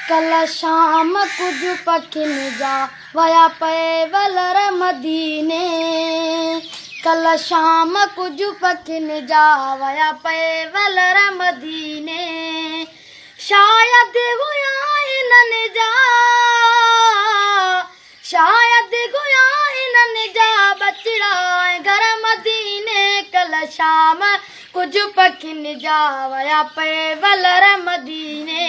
कल शाम कुछ पखिन जा वया पे वलर मदीने। कल शाम कुछ पखिन जा वया पे वलर मदीने। शायद गोया इन्हनि जा, शायद गोया इन्हनि जा बचड़ा घर मदीने। कल शाम कुछ पखिन जा वया पे वलर मदीने।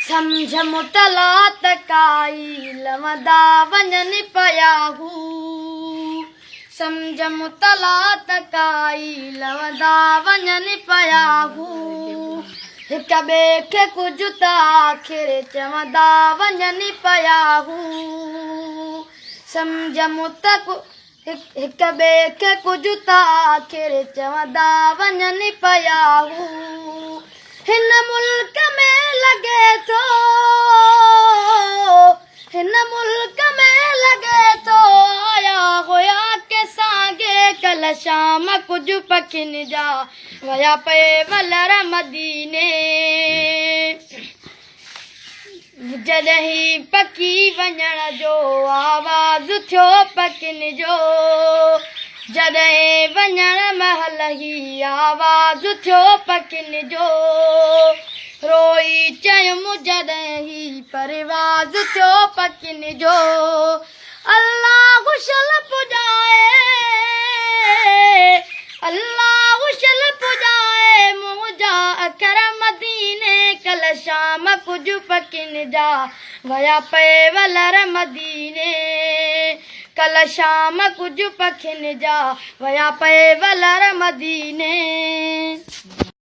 सम्झ मुतला तकाई लवंदा वञनि पिया हू। सम्झ मुतला तकाई लवंदा वञनि पिया हू। हिक ॿिए खे कुझु त आख़िर चवंदा वञनि पिया हू। सम्झ मुत हिक ॿिए खे कुझु त आख़िर चवंदा वञनि पिया हू। हिन मुल्क में लॻे थो, हिन मुल्क में लॻे थो आया हुया के साॻे। कल शाम कुझु पखिन जा वया पे वलर मदीने। जॾहिं पखी वञण जो आवाज़ थियो पखिन जो। जॾहिं वञण महल ई आवाज़ थियो पखिन जो। रोई चयुमि जॾहिं परवाज़ थियो पखिन जो। अल्लाह गुशल पुॼाए, अल्लाह गुशल पुॼाए मुंहिंजा अखर मदीने। कल शाम कुझु पखिन जा वया पे वलर मदीने। कल शाम कुझु पखिन जा वया पे वलर मदीने।